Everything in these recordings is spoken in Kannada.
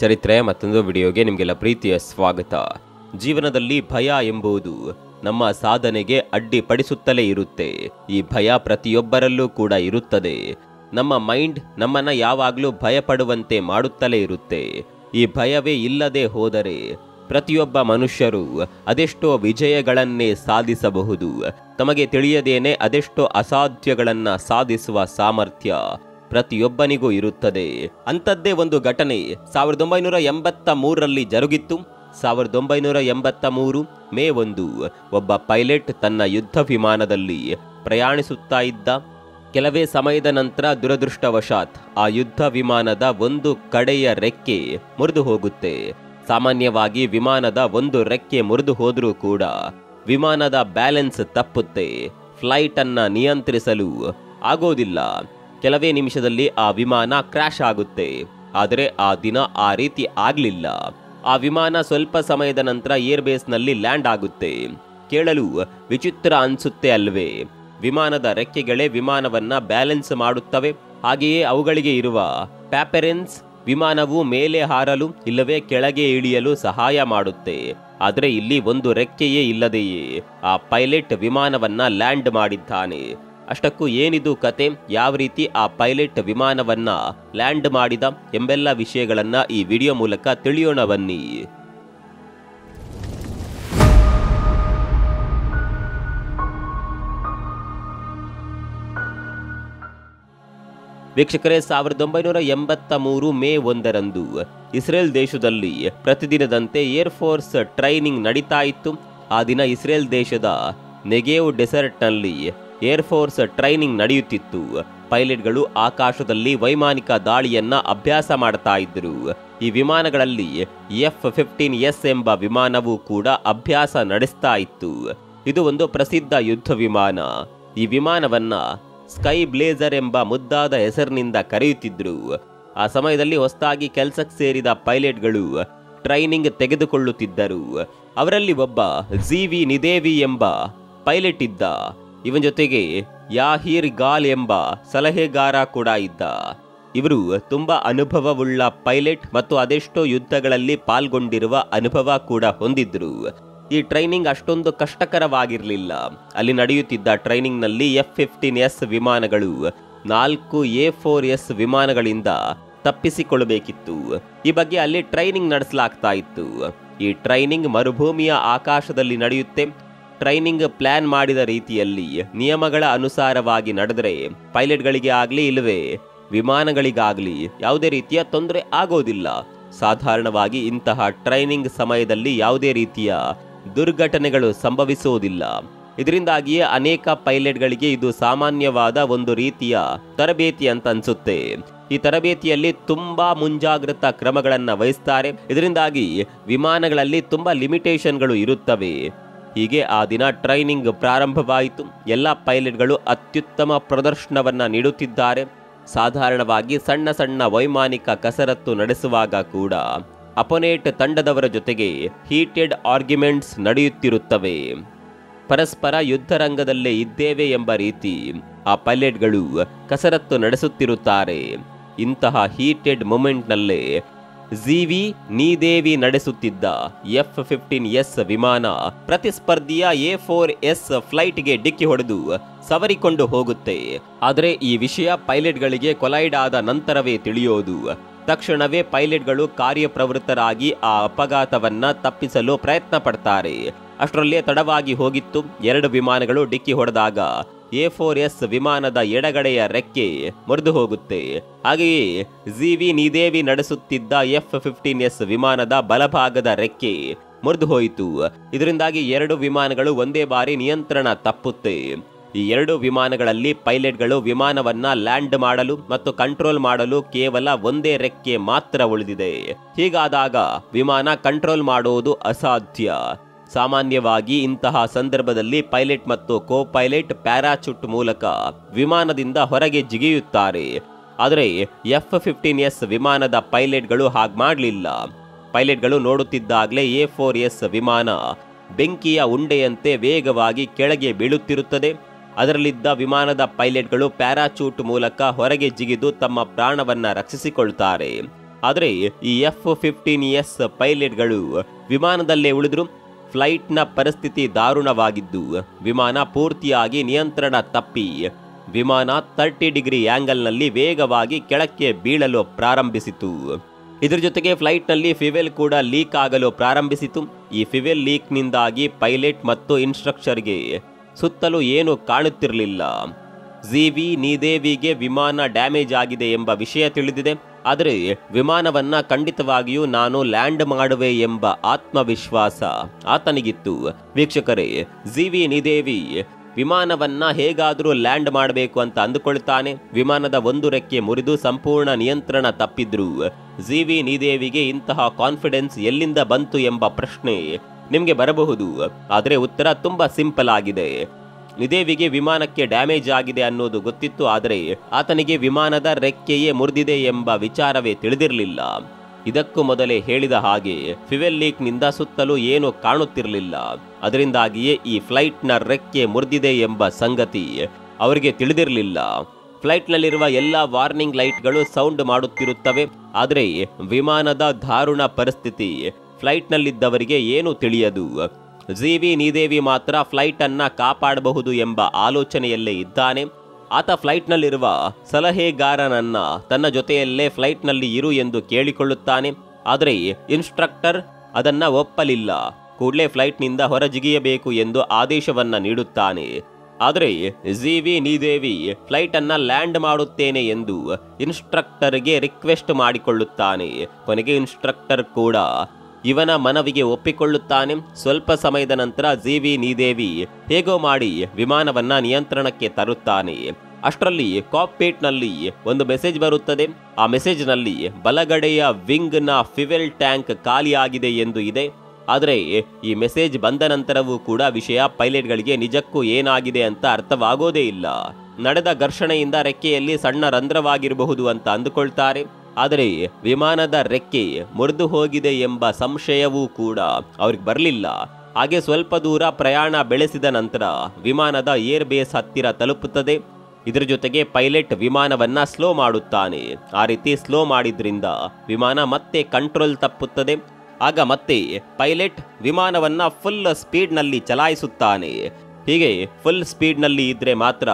ಚರಿತ್ರೆ ಮತ್ತೊಂದು ವಿಡಿಯೋಗೆ ನಿಮಗೆಲ್ಲ ಪ್ರೀತಿಯ ಸ್ವಾಗತ. ಜೀವನದಲ್ಲಿ ಭಯ ಎಂಬುದು ನಮ್ಮ ಸಾಧನೆಗೆ ಅಡ್ಡಿಪಡಿಸುತ್ತಲೇ ಇರುತ್ತೆ. ಈ ಭಯ ಪ್ರತಿಯೊಬ್ಬರಲ್ಲೂ ಕೂಡ ಇರುತ್ತದೆ. ನಮ್ಮ ಮೈಂಡ್ ನಮ್ಮನ್ನ ಯಾವಾಗಲೂ ಭಯಪಡುವಂತೆ ಮಾಡುತ್ತಲೇ ಇರುತ್ತೆ. ಈ ಭಯವೇ ಇಲ್ಲದೆ ಹೋದರೆ ಪ್ರತಿಯೊಬ್ಬ ಮನುಷ್ಯರು ಅದೆಷ್ಟೋ ವಿಜಯಗಳನ್ನೇ ಸಾಧಿಸಬಹುದು. ತಮಗೆ ತಿಳಿಯದೇನೆ ಅದೆಷ್ಟೋ ಅಸಾಧ್ಯಗಳನ್ನ ಸಾಧಿಸುವ ಸಾಮರ್ಥ್ಯ ಪ್ರತಿಯೊಬ್ಬನಿಗೂ ಇರುತ್ತದೆ. ಅಂಥದ್ದೇ ಒಂದು ಘಟನೆ 1983ರಲ್ಲಿ ಜರುಗಿತ್ತು. 1983 ಮೇ 1 ಒಬ್ಬ ಪೈಲಟ್ ತನ್ನ ಯುದ್ಧ ವಿಮಾನದಲ್ಲಿ ಪ್ರಯಾಣಿಸುತ್ತಾ ಇದ್ದ. ಕೆಲವೇ ಸಮಯದ ನಂತರ ದುರದೃಷ್ಟವಶಾತ್ ಆ ಯುದ್ಧ ವಿಮಾನದ ಒಂದು ಕಡೆಯ ರೆಕ್ಕೆ ಮುರಿದು ಹೋಗುತ್ತೆ. ಸಾಮಾನ್ಯವಾಗಿ ವಿಮಾನದ ಒಂದು ರೆಕ್ಕೆ ಮುರಿದು ಹೋದರೂ ಕೂಡ ವಿಮಾನದ ಬ್ಯಾಲೆನ್ಸ್ ತಪ್ಪುತ್ತೆ. ಫ್ಲೈಟ್ ಅನ್ನ ನಿಯಂತ್ರಿಸಲು ಆಗೋದಿಲ್ಲ. ಕೆಲವೇ ನಿಮಿಷದಲ್ಲಿ ಆ ವಿಮಾನ ಕ್ರ್ಯಾಶ್ ಆಗುತ್ತೆ. ಆದರೆ ಆ ದಿನ ಆ ರೀತಿ ಆಗ್ಲಿಲ್ಲ. ಆ ವಿಮಾನ ಸ್ವಲ್ಪ ಸಮಯದ ನಂತರ ಏರ್ಬೇಸ್ನಲ್ಲಿ ಲ್ಯಾಂಡ್ ಆಗುತ್ತೆ. ಕೇಳಲು ವಿಚಿತ್ರ ಅನ್ಸುತ್ತೆ ಅಲ್ವೇ? ವಿಮಾನದ ರೆಕ್ಕೆಗಳೇ ವಿಮಾನವನ್ನ ಬ್ಯಾಲೆನ್ಸ್ ಮಾಡುತ್ತವೆ. ಹಾಗೆಯೇ ಅವುಗಳಿಗೆ ಇರುವ ಪ್ಯಾಪೆರೆನ್ಸ್ ವಿಮಾನವು ಮೇಲೆ ಹಾರಲು ಇಲ್ಲವೇ ಕೆಳಗೆ ಇಳಿಯಲು ಸಹಾಯ ಮಾಡುತ್ತೆ. ಆದರೆ ಇಲ್ಲಿ ಒಂದು ರೆಕ್ಕೆಯೇ ಇಲ್ಲದೆಯೇ ಆ ಪೈಲಟ್ ವಿಮಾನವನ್ನ ಲ್ಯಾಂಡ್ ಮಾಡಿದ್ದಾನೆ. ಅಷ್ಟಕ್ಕೂ ಏನಿದು ಕತೆ, ಯಾವ ರೀತಿ ಆ ಪೈಲಟ್ ವಿಮಾನವನ್ನ ಲ್ಯಾಂಡ್ ಮಾಡಿದ ಎಂಬೆಲ್ಲ ವಿಷಯಗಳನ್ನ ಈ ವಿಡಿಯೋ ಮೂಲಕ ತಿಳಿಯೋಣ ಬನ್ನಿ. ವೀಕ್ಷಕರೇ, 1983 ಮೇ 1ರಂದು ಇಸ್ರೇಲ್ ದೇಶದಲ್ಲಿ ಪ್ರತಿದಿನದಂತೆ ಏರ್ ಫೋರ್ಸ್ ಟ್ರೈನಿಂಗ್ ನಡೀತಾ ಇತ್ತು. ಆ ದಿನ ಇಸ್ರೇಲ್ ದೇಶದ ನೆಗೆವ್ ಡೆಸರ್ಟ್ನಲ್ಲಿ ಏರ್ ಫೋರ್ಸ್ ಟ್ರೈನಿಂಗ್ ನಡೆಯುತ್ತಿತ್ತು. ಪೈಲಟ್ಗಳು ಆಕಾಶದಲ್ಲಿ ವೈಮಾನಿಕ ದಾಳಿಯನ್ನ ಅಭ್ಯಾಸ ಮಾಡ್ತಾ ಇದ್ರು. ಈ ವಿಮಾನಗಳಲ್ಲಿ F-15S ಎಂಬ ವಿಮಾನವೂ ಕೂಡ ಅಭ್ಯಾಸ ನಡೆಸ್ತಾ ಇತ್ತು. ಇದು ಒಂದು ಪ್ರಸಿದ್ಧ ಯುದ್ಧ ವಿಮಾನ. ಈ ವಿಮಾನವನ್ನ ಸ್ಕೈ ಬ್ಲೇಜರ್ ಎಂಬ ಮುದ್ದಾದ ಹೆಸರಿನಿಂದ ಕರೆಯುತ್ತಿದ್ರು. ಆ ಸಮಯದಲ್ಲಿ ಹೊಸದಾಗಿ ಕೆಲಸಕ್ಕೆ ಸೇರಿದ ಪೈಲಟ್ಗಳು ಟ್ರೈನಿಂಗ್ ತೆಗೆದುಕೊಳ್ಳುತ್ತಿದ್ದರು. ಅವರಲ್ಲಿ ಒಬ್ಬ ಜಿವಿ ನಿದೇವಿ ಎಂಬ ಪೈಲಟ್ ಇದ್ದ. ಇವನ ಜೊತೆಗೆ ಯಾಹೀರ್ ಗಾಲ್ ಎಂಬ ಸಲಹೆಗಾರ ಕೂಡ ಇದ್ದ. ಇವರು ತುಂಬಾ ಅನುಭವವುಳ್ಳ ಪೈಲಟ್ ಮತ್ತು ಅದೆಷ್ಟೋ ಯುದ್ಧಗಳಲ್ಲಿ ಪಾಲ್ಗೊಂಡಿರುವ ಅನುಭವ ಕೂಡ ಹೊಂದಿದ್ರು. ಈ ಟ್ರೈನಿಂಗ್ ಅಷ್ಟೊಂದು ಕಷ್ಟಕರವಾಗಿರಲಿಲ್ಲ. ಅಲ್ಲಿ ನಡೆಯುತ್ತಿದ್ದ ಟ್ರೈನಿಂಗ್ನಲ್ಲಿ F-15S ವಿಮಾನಗಳು 4 A-4S ವಿಮಾನಗಳಿಂದ ತಪ್ಪಿಸಿಕೊಳ್ಳಬೇಕಿತ್ತು. ಈ ಬಗ್ಗೆ ಅಲ್ಲಿ ಟ್ರೈನಿಂಗ್ ನಡೆಸಲಾಗ್ತಾ ಇತ್ತು. ಈ ಟ್ರೈನಿಂಗ್ ಮರುಭೂಮಿಯ ಆಕಾಶದಲ್ಲಿ ನಡೆಯುತ್ತೆ. ಟ್ರೈನಿಂಗ್ ಪ್ಲಾನ್ ಮಾಡಿದ ರೀತಿಯಲ್ಲಿ ನಿಯಮಗಳ ಅನುಸಾರವಾಗಿ ನಡೆದರೆ ಪೈಲಟ್ಗಳಿಗೆ ಆಗಲಿ ಇಲ್ಲವೇ ವಿಮಾನಗಳಿಗಾಗಲಿ ಯಾವುದೇ ರೀತಿಯ ತೊಂದರೆ ಆಗೋದಿಲ್ಲ. ಸಾಧಾರಣವಾಗಿ ಇಂತಹ ಟ್ರೈನಿಂಗ್ ಸಮಯದಲ್ಲಿ ಯಾವುದೇ ರೀತಿಯ ದುರ್ಘಟನೆಗಳು ಸಂಭವಿಸುವುದಿಲ್ಲ. ಇದರಿಂದಾಗಿಯೇ ಅನೇಕ ಪೈಲಟ್ಗಳಿಗೆ ಇದು ಸಾಮಾನ್ಯವಾದ ಒಂದು ರೀತಿಯ ತರಬೇತಿ ಅಂತ ಅನ್ಸುತ್ತೆ. ಈ ತರಬೇತಿಯಲ್ಲಿ ತುಂಬಾ ಮುಂಜಾಗ್ರತಾ ಕ್ರಮಗಳನ್ನು ವಹಿಸ್ತಾರೆ. ಇದರಿಂದಾಗಿ ವಿಮಾನಗಳಲ್ಲಿ ತುಂಬಾ ಲಿಮಿಟೇಷನ್ಗಳು ಇರುತ್ತವೆ. ಹೀಗೆ ಆ ದಿನ ಟ್ರೈನಿಂಗ್ ಪ್ರಾರಂಭವಾಯಿತು. ಎಲ್ಲ ಪೈಲಟ್ಗಳು ಅತ್ಯುತ್ತಮ ಪ್ರದರ್ಶನವನ್ನ ನೀಡುತ್ತಿದ್ದಾರೆ. ಸಾಧಾರಣವಾಗಿ ಸಣ್ಣ ಸಣ್ಣ ವೈಮಾನಿಕ ಕಸರತ್ತು ನಡೆಸುವಾಗ ಕೂಡ ಅಪೋನೆಂಟ್ ತಂಡದವರ ಜೊತೆಗೆ ಹೀಟೆಡ್ ಆರ್ಗ್ಯುಮೆಂಟ್ಸ್ ನಡೆಯುತ್ತಿರುತ್ತವೆ. ಪರಸ್ಪರ ಯುದ್ಧರಂಗದಲ್ಲೇ ಇದ್ದೇವೆ ಎಂಬ ರೀತಿ ಆ ಪೈಲಟ್ಗಳು ಕಸರತ್ತು ನಡೆಸುತ್ತಿರುತ್ತಾರೆ. ಇಂತಹ ಹೀಟೆಡ್ ಮೂಮೆಂಟ್ನಲ್ಲೇ ಜಿವಿ ನಿದೇವಿ ನಡೆಸುತ್ತಿದ್ದ F-15S ವಿಮಾನ ಪ್ರತಿಸ್ಪರ್ಧಿಯ A-4S ಫ್ಲೈಟ್ಗೆ ಡಿಕ್ಕಿ ಹೊಡೆದು ಸವರಿಕೊಂಡು ಹೋಗುತ್ತೆ. ಆದರೆ ಈ ವಿಷಯ ಪೈಲಟ್ಗಳಿಗೆ ಕೊಲೈಡ್ ಆದ ನಂತರವೇ ತಿಳಿಯೋದು. ತಕ್ಷಣವೇ ಪೈಲಟ್ಗಳು ಕಾರ್ಯಪ್ರವೃತ್ತರಾಗಿ ಆ ಅಪಘಾತವನ್ನ ತಪ್ಪಿಸಲು ಪ್ರಯತ್ನ ಪಡ್ತಾರೆ. ಅಷ್ಟರಲ್ಲೇ ತಡವಾಗಿ ಹೋಗಿತ್ತು. 2 ವಿಮಾನಗಳು ಡಿಕ್ಕಿ ಹೊಡೆದಾಗ A-4S ವಿಮಾನದ ಎಡಗಡೆಯ ರೆಕ್ಕೆ ಮುರಿದು ಹೋಗುತ್ತೆ. ಹಾಗೆಯೇ ಜಿವಿ ನಿದೇವಿ ನಡೆಸುತ್ತಿದ್ದ F-15S ವಿಮಾನದ ಬಲಭಾಗದ ರೆಕ್ಕೆ ಮುರಿದು ಹೋಯಿತು. ಇದರಿಂದಾಗಿ 2 ವಿಮಾನಗಳು ಒಂದೇ ಬಾರಿ ನಿಯಂತ್ರಣ ತಪ್ಪುತ್ತೆ. ಈ 2 ವಿಮಾನಗಳಲ್ಲಿ ಪೈಲಟ್ಗಳು ವಿಮಾನವನ್ನ ಲ್ಯಾಂಡ್ ಮಾಡಲು ಮತ್ತು ಕಂಟ್ರೋಲ್ ಮಾಡಲು ಕೇವಲ ಒಂದೇ ರೆಕ್ಕೆ ಮಾತ್ರ ಉಳಿದಿದೆ. ಹೀಗಾದಾಗ ವಿಮಾನ ಕಂಟ್ರೋಲ್ ಮಾಡುವುದು ಅಸಾಧ್ಯ. ಸಾಮಾನ್ಯವಾಗಿ ಇಂತಹ ಸಂದರ್ಭದಲ್ಲಿ ಪೈಲಟ್ ಮತ್ತು ಕೋ ಪೈಲಟ್ ಪ್ಯಾರಾಚೂಟ್ ಮೂಲಕ ವಿಮಾನದಿಂದ ಹೊರಗೆ ಜಿಗಿಯುತ್ತಾರೆ. ಆದರೆ F-15S ವಿಮಾನದ ಪೈಲಟ್ಗಳು ಹಾಗೆ ಮಾಡಲಿಲ್ಲ. ಪೈಲಟ್ಗಳು ನೋಡುತ್ತಿದ್ದಾಗಲೇ A-4S ವಿಮಾನ ಬೆಂಕಿಯ ಉಂಡೆಯಂತೆ ವೇಗವಾಗಿ ಕೆಳಗೆ ಬೀಳುತ್ತಿರುತ್ತದೆ. ಅದರಲ್ಲಿದ್ದ ವಿಮಾನದ ಪೈಲಟ್ಗಳು ಪ್ಯಾರಾಚೂಟ್ ಮೂಲಕ ಹೊರಗೆ ಜಿಗಿದು ತಮ್ಮ ಪ್ರಾಣವನ್ನ ರಕ್ಷಿಸಿಕೊಳ್ತಾರೆ. ಆದರೆ ಈ F-15S ಪೈಲಟ್ಗಳು ವಿಮಾನದಲ್ಲೇ ಉಳಿದ್ರು. ಫ್ಲೈಟ್ನ ಪರಿಸ್ಥಿತಿ ದಾರುಣವಾಗಿದ್ದು ವಿಮಾನ ಪೂರ್ತಿಯಾಗಿ ನಿಯಂತ್ರಣ ತಪ್ಪಿ ವಿಮಾನ 30 ಡಿಗ್ರಿ ಆಂಗಲ್ನಲ್ಲಿ ವೇಗವಾಗಿ ಕೆಳಕ್ಕೆ ಬೀಳಲು ಪ್ರಾರಂಭಿಸಿತು. ಇದರ ಜೊತೆಗೆ ಫ್ಲೈಟ್ನಲ್ಲಿ ಫ್ಯೂಯೆಲ್ ಕೂಡ ಲೀಕ್ ಆಗಲು ಪ್ರಾರಂಭಿಸಿತು. ಈ ಫ್ಯೂಯೆಲ್ ಲೀಕ್ನಿಂದಾಗಿ ಪೈಲಟ್ ಮತ್ತು ಇನ್ಸ್ಟ್ರಕ್ಟರ್ಗೆ ಸುತ್ತಲೂ ಏನು ಕಾಣುತ್ತಿರಲಿಲ್ಲ. ಝೀವಿ ನೀದೇವಿಗೆ ವಿಮಾನ ಡ್ಯಾಮೇಜ್ ಆಗಿದೆ ಎಂಬ ವಿಷಯ ತಿಳಿದಿದೆ. ಆದರೆ ವಿಮಾನವನ್ನ ಖಂಡಿತವಾಗಿಯೂ ನಾನು ಲ್ಯಾಂಡ್ ಮಾಡುವೆ ಎಂಬ ಆತ್ಮವಿಶ್ವಾಸ ಆತನಿಗಿತ್ತು. ವೀಕ್ಷಕರೇ, ಝೀವಿ ನೀದೇವಿ ವಿಮಾನವನ್ನ ಹೇಗಾದರೂ ಲ್ಯಾಂಡ್ ಮಾಡಬೇಕು ಅಂತ ಅಂದುಕೊಳ್ತಾನೆ. ವಿಮಾನದ ಒಂದು ರೆಕ್ಕೆ ಮುರಿದು ಸಂಪೂರ್ಣ ನಿಯಂತ್ರಣ ತಪ್ಪಿದ್ರು ಝೀವಿ ನೀದೇವಿಗೆ ಇಂತಹ ಕಾನ್ಫಿಡೆನ್ಸ್ ಎಲ್ಲಿಂದ ಬಂತು ಎಂಬ ಪ್ರಶ್ನೆ ನಿಮಗೆ ಬರಬಹುದು. ಆದರೆ ಉತ್ತರ ತುಂಬಾ ಸಿಂಪಲ್ ಆಗಿದೆ. ನಿದೇವಿಗೆ ವಿಮಾನಕ್ಕೆ ಡ್ಯಾಮೇಜ್ ಆಗಿದೆ ಅನ್ನೋದು ಗೊತ್ತಿತ್ತು. ಆದರೆ ಆತನಿಗೆ ವಿಮಾನದ ರೆಕ್ಕೆಯೇ ಮುರಿದಿದೆ ಎಂಬ ವಿಚಾರವೇ ತಿಳಿದಿರಲಿಲ್ಲ. ಇದಕ್ಕೂ ಮೊದಲೇ ಹೇಳಿದ ಹಾಗೆ ಫ್ಯೂಯೆಲ್ ಲೀಕ್ನಿಂದ ಸುತ್ತಲೂ ಏನು ಕಾಣುತ್ತಿರಲಿಲ್ಲ. ಅದರಿಂದಾಗಿಯೇ ಈ ಫ್ಲೈಟ್ನ ರೆಕ್ಕೆ ಮುರಿದಿದೆ ಎಂಬ ಸಂಗತಿ ಅವರಿಗೆ ತಿಳಿದಿರಲಿಲ್ಲ. ಫ್ಲೈಟ್ನಲ್ಲಿರುವ ಎಲ್ಲ ವಾರ್ನಿಂಗ್ ಲೈಟ್ಗಳು ಸೌಂಡ್ ಮಾಡುತ್ತಿರುತ್ತವೆ. ಆದರೆ ವಿಮಾನದ ದಾರುಣ ಪರಿಸ್ಥಿತಿ ಫ್ಲೈಟ್ನಲ್ಲಿದ್ದವರಿಗೆ ಏನೂ ತಿಳಿಯದು. ಝೀವಿ ನೀದೇವಿ ಮಾತ್ರ ಫ್ಲೈಟ್ ಅನ್ನ ಕಾಪಾಡಬಹುದು ಎಂಬ ಆಲೋಚನೆಯಲ್ಲೇ ಇದ್ದಾನೆ. ಆತ ಫ್ಲೈಟ್ನಲ್ಲಿರುವ ಸಲಹೆಗಾರನನ್ನ ತನ್ನ ಜೊತೆಯಲ್ಲೇ ಫ್ಲೈಟ್ನಲ್ಲಿ ಇರು ಎಂದು ಕೇಳಿಕೊಳ್ಳುತ್ತಾನೆ. ಆದರೆ ಇನ್ಸ್ಟ್ರಕ್ಟರ್ ಅದನ್ನ ಒಪ್ಪಲಿಲ್ಲ. ಕೂಡಲೇ ಫ್ಲೈಟ್ನಿಂದ ಹೊರಜಿಗಿಯಬೇಕು ಎಂದು ಆದೇಶವನ್ನ ನೀಡುತ್ತಾನೆ. ಆದರೆ ಝೀವಿ ನೀದೇವಿ ಫ್ಲೈಟ್ ಅನ್ನ ಲ್ಯಾಂಡ್ ಮಾಡುತ್ತೇನೆ ಎಂದು ಇನ್ಸ್ಟ್ರಕ್ಟರ್ಗೆ ರಿಕ್ವೆಸ್ಟ್ ಮಾಡಿಕೊಳ್ಳುತ್ತಾನೆ. ಕೊನೆಗೆ ಇನ್ಸ್ಟ್ರಕ್ಟರ್ ಕೂಡ ಇವನ ಮನವಿಗೆ ಒಪ್ಪಿಕೊಳ್ಳುತ್ತಾನೆ. ಸ್ವಲ್ಪ ಸಮಯದ ನಂತರ ಝೀವಿ ನೀದೇವಿ ಹೇಗೋ ಮಾಡಿ ವಿಮಾನವನ್ನ ನಿಯಂತ್ರಣಕ್ಕೆ ತರುತ್ತಾನೆ. ಅಷ್ಟರಲ್ಲಿ ಕಾಕ್ಪಿಟ್ನಲ್ಲಿ ಒಂದು ಮೆಸೇಜ್ ಬರುತ್ತದೆ. ಆ ಮೆಸೇಜ್ನಲ್ಲಿ ಬಲಗಡೆಯ ವಿಂಗ್ನ ಫ್ಯೂಯೆಲ್ ಟ್ಯಾಂಕ್ ಖಾಲಿಯಾಗಿದೆ ಎಂದು ಇದೆ. ಆದರೆ ಈ ಮೆಸೇಜ್ ಬಂದ ನಂತರವೂ ಕೂಡ ವಿಷಯ ಪೈಲಟ್ಗಳಿಗೆ ನಿಜಕ್ಕೂ ಏನಾಗಿದೆ ಅಂತ ಅರ್ಥವಾಗೋದೇ ಇಲ್ಲ. ನಡೆದ ಘರ್ಷಣೆಯಿಂದ ರೆಕ್ಕೆಯಲ್ಲಿ ಸಣ್ಣ ರಂಧ್ರವಾಗಿರಬಹುದು ಅಂತ ಅಂದುಕೊಳ್ತಾರೆ. ಆದರೆ ವಿಮಾನದ ರೆಕ್ಕೆ ಮುರಿದು ಹೋಗಿದೆ ಎಂಬ ಸಂಶಯವೂ ಕೂಡ ಅವ್ರಿಗೆ ಬರಲಿಲ್ಲ. ಹಾಗೆ ಸ್ವಲ್ಪ ದೂರ ಪ್ರಯಾಣ ಬೆಳೆಸಿದ ನಂತರ ವಿಮಾನದ ಏರ್ ಬೇಸ್ ಹತ್ತಿರ ತಲುಪುತ್ತದೆ. ಇದರ ಜೊತೆಗೆ ಪೈಲಟ್ ವಿಮಾನವನ್ನ ಸ್ಲೋ ಮಾಡುತ್ತಾನೆ. ಆ ರೀತಿ ಸ್ಲೋ ಮಾಡಿದ್ರಿಂದ ವಿಮಾನ ಮತ್ತೆ ಕಂಟ್ರೋಲ್ ತಪ್ಪುತ್ತದೆ. ಆಗ ಮತ್ತೆ ಪೈಲಟ್ ವಿಮಾನವನ್ನ ಫುಲ್ ಸ್ಪೀಡ್ನಲ್ಲಿ ಚಲಾಯಿಸುತ್ತಾನೆ. ಹೀಗೆ ಫುಲ್ ಸ್ಪೀಡ್ನಲ್ಲಿ ಇದ್ರೆ ಮಾತ್ರ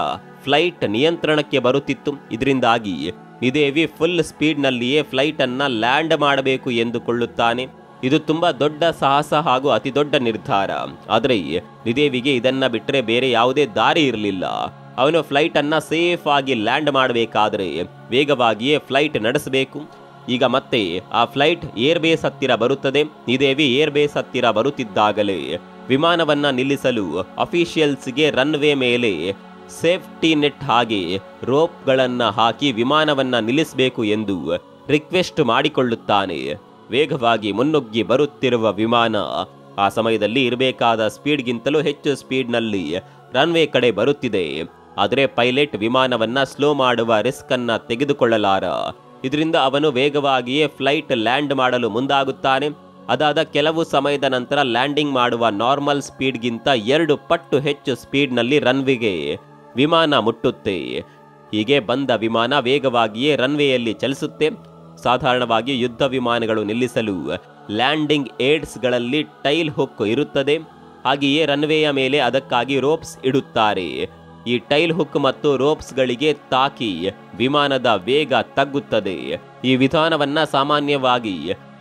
ಫ್ಲೈಟ್ ನಿಯಂತ್ರಣಕ್ಕೆ ಬರುತ್ತಿತ್ತು. ಇದರಿಂದಾಗಿ ನಿದೇವಿ ಫುಲ್ ಸ್ಪೀಡ್ನಲ್ಲಿಯೇ ಫ್ಲೈಟ್ ಅನ್ನ ಲ್ಯಾಂಡ್ ಮಾಡಬೇಕು ಎಂದುಕೊಳ್ಳುತ್ತಾನೆ. ಇದು ತುಂಬಾ ದೊಡ್ಡ ಸಾಹಸ ಹಾಗೂ ಅತಿ ದೊಡ್ಡ ನಿರ್ಧಾರ. ಆದರೆ ನಿದೇವಿಗೆ ಇದನ್ನ ಬಿಟ್ಟರೆ ಬೇರೆ ಯಾವುದೇ ದಾರಿ ಇರಲಿಲ್ಲ. ಅವನು ಫ್ಲೈಟ್ ಅನ್ನ ಸೇಫ್ ಆಗಿ ಲ್ಯಾಂಡ್ ಮಾಡಬೇಕಾದ್ರೆ ವೇಗವಾಗಿಯೇ ಫ್ಲೈಟ್ ನಡೆಸಬೇಕು. ಈಗ ಮತ್ತೆ ಆ ಫ್ಲೈಟ್ ಏರ್ ಬೇಸ್ ಹತ್ತಿರ ಬರುತ್ತದೆ. ನಿದೇವಿ ಏರ್ ಬೇಸ್ ಹತ್ತಿರ ಬರುತ್ತಿದ್ದಾಗಲೇ ವಿಮಾನವನ್ನ ನಿಲ್ಲಿಸಲು ಅಫಿಷಿಯಲ್ಸ್ಗೆ ರನ್ವೇ ಮೇಲೆ ಸೇಫ್ಟಿ ನೆಟ್ ಹಾಗೆ ರೋಪ್ಗಳನ್ನ ಹಾಕಿ ವಿಮಾನವನ್ನ ನಿಲ್ಲಿಸಬೇಕು ಎಂದು ರಿಕ್ವೆಸ್ಟ್ ಮಾಡಿಕೊಳ್ಳುತ್ತಾನೆ. ವೇಗವಾಗಿ ಮುನ್ನುಗ್ಗಿ ಬರುತ್ತಿರುವ ವಿಮಾನ ಆ ಸಮಯದಲ್ಲಿ ಇರಬೇಕಾದ ಸ್ಪೀಡ್ಗಿಂತಲೂ ಹೆಚ್ಚು ಸ್ಪೀಡ್ನಲ್ಲಿ ರನ್ವೇ ಕಡೆ ಬರುತ್ತಿದೆ. ಆದರೆ ಪೈಲಟ್ ವಿಮಾನವನ್ನ ಸ್ಲೋ ಮಾಡುವ ರಿಸ್ಕ್ ಅನ್ನ ತೆಗೆದುಕೊಳ್ಳಲಾರ. ಇದರಿಂದ ಅವನು ವೇಗವಾಗಿಯೇ ಫ್ಲೈಟ್ ಲ್ಯಾಂಡ್ ಮಾಡಲು ಮುಂದಾಗುತ್ತಾನೆ. ಅದಾದ ಕೆಲವು ಸಮಯದ ನಂತರ ಲ್ಯಾಂಡಿಂಗ್ ಮಾಡುವ ನಾರ್ಮಲ್ ಸ್ಪೀಡ್ಗಿಂತ 2 ಪಟ್ಟು ಹೆಚ್ಚು ಸ್ಪೀಡ್ನಲ್ಲಿ ರನ್ವೇಗೆ ವಿಮಾನ ಮುಟ್ಟುತ್ತೆ. ಹೀಗೆ ಬಂದ ವಿಮಾನ ವೇಗವಾಗಿಯೇ ರನ್ವೇಯಲ್ಲಿ ಚಲಿಸುತ್ತೆ. ಸಾಧಾರಣವಾಗಿ ಯುದ್ಧ ವಿಮಾನಗಳು ನಿಲ್ಲಿಸಲು ಲ್ಯಾಂಡಿಂಗ್ ಏಡ್ಸ್ಗಳಲ್ಲಿ ಟೈಲ್ ಹುಕ್ ಇರುತ್ತದೆ. ಹಾಗೆಯೇ ರನ್ವೇಯ ಮೇಲೆ ಅದಕ್ಕಾಗಿ ರೋಪ್ಸ್ ಇಡುತ್ತಾರೆ. ಈ ಟೈಲ್ ಹುಕ್ ಮತ್ತು ರೋಪ್ಸ್ಗಳಿಗೆ ತಾಕಿ ವಿಮಾನದ ವೇಗ ತಗ್ಗುತ್ತದೆ. ಈ ವಿಧಾನವನ್ನ ಸಾಮಾನ್ಯವಾಗಿ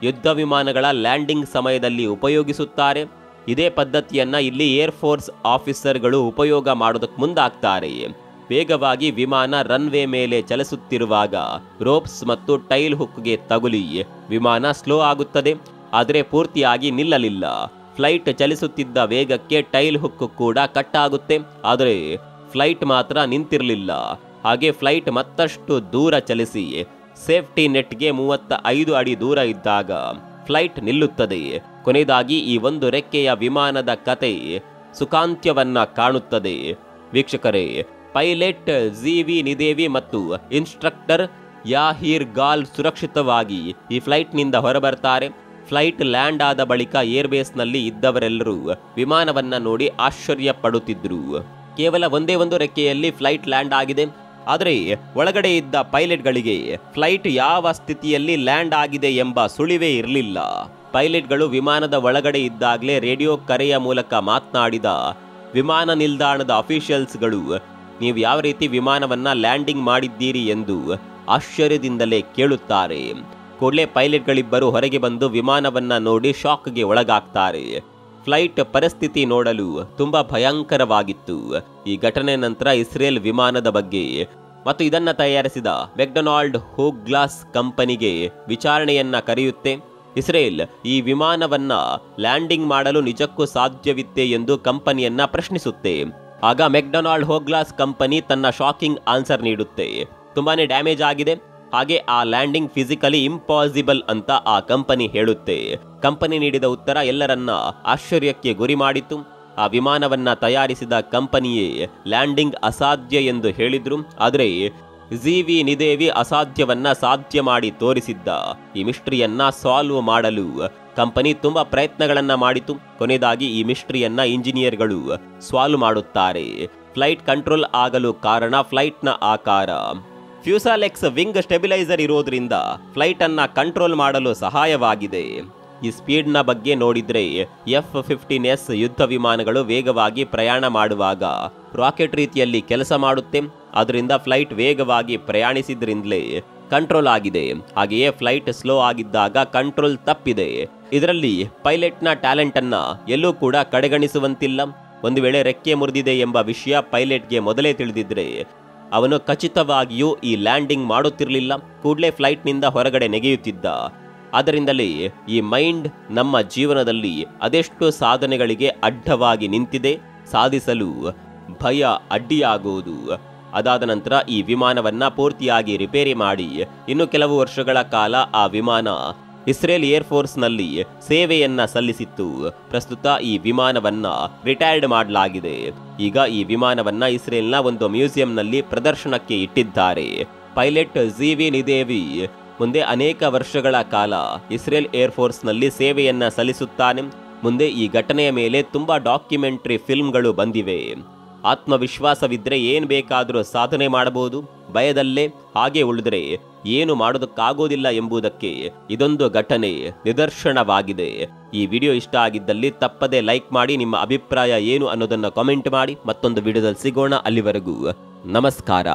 ಯುದ್ಧ ವಿಮಾನಗಳ ಲ್ಯಾಂಡಿಂಗ್ ಸಮಯದಲ್ಲಿ ಉಪಯೋಗಿಸುತ್ತಾರೆ. ಇದೇ ಪದ್ಧತಿಯನ್ನ ಇಲ್ಲಿ ಏರ್ ಫೋರ್ಸ್ ಆಫೀಸರ್ಗಳು ಉಪಯೋಗ ಮಾಡೋದಕ್ಕೆ ಮುಂದಾಗ್ತಾರೆ. ವೇಗವಾಗಿ ವಿಮಾನ ರನ್ವೇ ಮೇಲೆ ಚಲಿಸುತ್ತಿರುವಾಗ ರೋಪ್ಸ್ ಮತ್ತು ಟೈಲ್ ಹುಕ್ಗೆ ತಗುಲಿ ವಿಮಾನ ಸ್ಲೋ ಆಗುತ್ತದೆ. ಆದರೆ ಪೂರ್ತಿಯಾಗಿ ನಿಲ್ಲಲಿಲ್ಲ. ಫ್ಲೈಟ್ ಚಲಿಸುತ್ತಿದ್ದ ವೇಗಕ್ಕೆ ಟೈಲ್ ಹುಕ್ ಕೂಡ ಕಟ್ ಆಗುತ್ತೆ. ಆದರೆ ಫ್ಲೈಟ್ ಮಾತ್ರ ನಿಂತಿರಲಿಲ್ಲ. ಹಾಗೆ ಫ್ಲೈಟ್ ಮತ್ತಷ್ಟು ದೂರ ಚಲಿಸಿ ಸೇಫ್ಟಿ ನೆಟ್ಗೆ 35 ಅಡಿ ದೂರ ಇದ್ದಾಗ ಫ್ಲೈಟ್ ನಿಲ್ಲುತ್ತದೆ. ಕೊನೆಯದಾಗಿ ಈ ಒಂದು ರೆಕ್ಕೆಯ ವಿಮಾನದ ಕತೆ ಸುಖಾಂತ್ಯವನ್ನ ಕಾಣುತ್ತದೆ. ವೀಕ್ಷಕರೇ, ಪೈಲಟ್ ಝೀವಿ ನಿದೇವಿ ಮತ್ತು ಇನ್ಸ್ಟ್ರಕ್ಟರ್ ಯಾಹೀರ್ ಗಾಲ್ ಸುರಕ್ಷಿತವಾಗಿ ಈ ಫ್ಲೈಟ್ನಿಂದ ಹೊರಬರ್ತಾರೆ. ಫ್ಲೈಟ್ ಲ್ಯಾಂಡ್ ಆದ ಬಳಿಕ ಏರ್ಬೇಸ್ನಲ್ಲಿ ಇದ್ದವರೆಲ್ಲರೂ ವಿಮಾನವನ್ನ ನೋಡಿ ಆಶ್ಚರ್ಯ ಪಡುತ್ತಿದ್ರು. ಕೇವಲ ಒಂದೇ ಒಂದು ರೆಕ್ಕೆಯಲ್ಲಿ ಫ್ಲೈಟ್ ಲ್ಯಾಂಡ್ ಆಗಿದೆ. ಆದರೆ ಒಳಗಡೆ ಇದ್ದ ಪೈಲಟ್ಗಳಿಗೆ ಫ್ಲೈಟ್ ಯಾವ ಸ್ಥಿತಿಯಲ್ಲಿ ಲ್ಯಾಂಡ್ ಆಗಿದೆ ಎಂಬ ಸುಳಿವೇ ಇರಲಿಲ್ಲ. ಪೈಲಟ್ಗಳು ವಿಮಾನದ ಒಳಗಡೆ ಇದ್ದಾಗಲೇ ರೇಡಿಯೋ ಕರೆಯ ಮೂಲಕ ಮಾತನಾಡಿದ ವಿಮಾನ ನಿಲ್ದಾಣದ ಅಫಿಷಿಯಲ್ಸ್ಗಳು ನೀವು ಯಾವ ರೀತಿ ವಿಮಾನವನ್ನ ಲ್ಯಾಂಡಿಂಗ್ ಮಾಡಿದ್ದೀರಿ ಎಂದು ಆಶ್ಚರ್ಯದಿಂದಲೇ ಕೇಳುತ್ತಾರೆ. ಕೂಡಲೇ ಪೈಲಟ್ಗಳಿಬ್ಬರು ಹೊರಗೆ ಬಂದು ವಿಮಾನವನ್ನ ನೋಡಿ ಶಾಕ್ಗೆ ಒಳಗಾಗ್ತಾರೆ. ಫ್ಲೈಟ್ ಪರಿಸ್ಥಿತಿ ನೋಡಲು ತುಂಬಾ ಭಯಂಕರವಾಗಿತ್ತು. ಈ ಘಟನೆ ನಂತರ ಇಸ್ರೇಲ್ ವಿಮಾನದ ಬಗ್ಗೆ ಮತ್ತು ಇದನ್ನ ತಯಾರಿಸಿದ ಮೆಕ್ಡೊನಾಲ್ಡ್ ಹೋಗ್ಲಾಸ್ ಕಂಪನಿಗೆ ವಿಚಾರಣೆಯನ್ನ ಕರೆಯುತ್ತೆ. ಇಸ್ರೇಲ್ ಈ ವಿಮಾನವನ್ನ ಲ್ಯಾಂಡಿಂಗ್ ಮಾಡಲು ನಿಜಕ್ಕೂ ಸಾಧ್ಯವಿತ್ತೆ ಎಂದು ಕಂಪನಿಯನ್ನ ಪ್ರಶ್ನಿಸುತ್ತೆ. ಆಗ ಮೆಕ್ಡೊನಾಲ್ಡ್ ಹೋಗ್ಲಾಸ್ ಕಂಪನಿ ತನ್ನ ಶಾಕಿಂಗ್ ಆನ್ಸರ್ ನೀಡುತ್ತೆ. ತುಂಬಾನೇ ಡ್ಯಾಮೇಜ್ ಆಗಿದೆ, ಹಾಗೆ ಆ ಲ್ಯಾಂಡಿಂಗ್ ಫಿಸಿಕಲಿ ಇಂಪಾಸಿಬಲ್ ಅಂತ ಆ ಕಂಪನಿ ಹೇಳುತ್ತೆ. ಕಂಪನಿ ನೀಡಿದ ಉತ್ತರ ಎಲ್ಲರನ್ನ ಆಶ್ಚರ್ಯಕ್ಕೆ ಗುರಿ ಮಾಡಿತು. ಆ ವಿಮಾನವನ್ನ ತಯಾರಿಸಿದ ಕಂಪನಿಯೇ ಲ್ಯಾಂಡಿಂಗ್ ಅಸಾಧ್ಯ ಎಂದು ಹೇಳಿದ್ರು. ಆದರೆ ಜಿವಿ ನಿದೇವಿ ಅಸಾಧ್ಯವನ್ನ ಸಾಧ್ಯ ಮಾಡಿ ತೋರಿಸಿದ್ದ. ಈ ಮಿಸ್ಟ್ರಿಯನ್ನ ಸಾಲ್ವ್ ಮಾಡಲು ಕಂಪನಿ ತುಂಬಾ ಪ್ರಯತ್ನಗಳನ್ನ ಮಾಡಿತು. ಕೊನೆಯದಾಗಿ ಈ ಮಿಸ್ಟ್ರಿಯನ್ನ ಇಂಜಿನಿಯರ್ಗಳು ಸಾಲ್ವ್ ಮಾಡುತ್ತಾರೆ. ಫ್ಲೈಟ್ ಕಂಟ್ರೋಲ್ ಆಗಲು ಕಾರಣ ಫ್ಲೈಟ್ನ ಆಕಾರ. ಫ್ಯೂಸಾಲೆಕ್ಸ್ ವಿಂಗ್ ಸ್ಟೆಬಿಲೈಸರ್ ಇರೋದ್ರಿಂದ ಫ್ಲೈಟ್ ಅನ್ನ ಕಂಟ್ರೋಲ್ ಮಾಡಲು ಸಹಾಯವಾಗಿದೆ. ಈ ಸ್ಪೀಡ್ನ ಬಗ್ಗೆ ನೋಡಿದ್ರೆ F-15S ಯುದ್ಧ ವಿಮಾನಗಳು ವೇಗವಾಗಿ ಪ್ರಯಾಣ ಮಾಡುವಾಗ ರಾಕೆಟ್ ರೀತಿಯಲ್ಲಿ ಕೆಲಸ ಮಾಡುತ್ತೆ. ಅದರಿಂದ ಫ್ಲೈಟ್ ವೇಗವಾಗಿ ಪ್ರಯಾಣಿಸಿದ್ರಿಂದಲೇ ಕಂಟ್ರೋಲ್ ಆಗಿದೆ. ಹಾಗೆಯೇ ಫ್ಲೈಟ್ ಸ್ಲೋ ಆಗಿದ್ದಾಗ ಕಂಟ್ರೋಲ್ ತಪ್ಪಿದೆ. ಇದರಲ್ಲಿ ಪೈಲಟ್ನ ಟ್ಯಾಲೆಂಟ್ ಅನ್ನ ಎಲ್ಲೂ ಕೂಡ ಕಡೆಗಣಿಸುವಂತಿಲ್ಲ. ಒಂದು ವೇಳೆ ರೆಕ್ಕೆ ಮುರಿದಿದೆ ಎಂಬ ವಿಷಯ ಪೈಲಟ್ಗೆ ಮೊದಲೇ ತಿಳಿದಿದ್ರೆ ಅವನು ಖಚಿತವಾಗಿಯೂ ಈ ಲ್ಯಾಂಡಿಂಗ್ ಮಾಡುತ್ತಿರಲಿಲ್ಲ. ಕೂಡಲೇ ಫ್ಲೈಟ್ನಿಂದ ಹೊರಗಡೆ ನೆಗೆಯುತ್ತಿದ್ದ. ಆದ್ದರಿಂದಲೇ ಈ ಮೈಂಡ್ ನಮ್ಮ ಜೀವನದಲ್ಲಿ ಅದೆಷ್ಟು ಸಾಧನೆಗಳಿಗೆ ಅಡ್ಡವಾಗಿ ನಿಂತಿದೆ. ಸಾಧಿಸಲು ಭಯ ಅಡ್ಡಿಯಾಗುವುದು. ಅದಾದ ನಂತರ ಈ ವಿಮಾನವನ್ನ ಪೂರ್ತಿಯಾಗಿ ರಿಪೇರಿ ಮಾಡಿ ಇನ್ನು ಕೆಲವು ವರ್ಷಗಳ ಕಾಲ ಆ ವಿಮಾನ ಇಸ್ರೇಲ್ ಏರ್ಫೋರ್ಸ್ನಲ್ಲಿ ಸೇವೆಯನ್ನ ಸಲ್ಲಿಸಿತ್ತು. ಪ್ರಸ್ತುತ ಈ ವಿಮಾನವನ್ನ ರಿಟೈರ್ಡ್ ಮಾಡಲಾಗಿದೆ. ಈಗ ಈ ವಿಮಾನವನ್ನ ಇಸ್ರೇಲ್ನ ಒಂದು ಮ್ಯೂಸಿಯಂನಲ್ಲಿ ಪ್ರದರ್ಶನಕ್ಕೆ ಇಟ್ಟಿದ್ದಾರೆ. ಪೈಲಟ್ ಜಿವಿ ನಿದೇವಿ ಮುಂದೆ ಅನೇಕ ವರ್ಷಗಳ ಕಾಲ ಇಸ್ರೇಲ್ ಏರ್ಫೋರ್ಸ್ನಲ್ಲಿ ಸೇವೆಯನ್ನ ಸಲ್ಲಿಸುತ್ತಾನೆ. ಮುಂದೆ ಈ ಘಟನೆಯ ಮೇಲೆ ತುಂಬಾ ಡಾಕ್ಯುಮೆಂಟರಿ ಫಿಲ್ಮ್ಗಳು ಬಂದಿವೆ. ಆತ್ಮವಿಶ್ವಾಸವಿದ್ರೆ ಏನ್ ಬೇಕಾದರೂ ಸಾಧನೆ ಮಾಡಬಹುದು. ಭಯದಲ್ಲೇ ಹಾಗೆ ಉಳಿದ್ರೆ ಏನು ಮಾಡೋದಕ್ಕಾಗೋದಿಲ್ಲ ಎಂಬುದಕ್ಕೆ ಇದೊಂದು ಘಟನೆ ನಿದರ್ಶನವಾಗಿದೆ. ಈ ವಿಡಿಯೋ ಇಷ್ಟ ಆಗಿದ್ದಲ್ಲಿ ತಪ್ಪದೆ ಲೈಕ್ ಮಾಡಿ. ನಿಮ್ಮ ಅಭಿಪ್ರಾಯ ಏನು ಅನ್ನೋದನ್ನ ಕಾಮೆಂಟ್ ಮಾಡಿ. ಮತ್ತೊಂದು ವಿಡಿಯೋದಲ್ಲಿ ಸಿಗೋಣ. ಅಲ್ಲಿವರೆಗೂ ನಮಸ್ಕಾರ.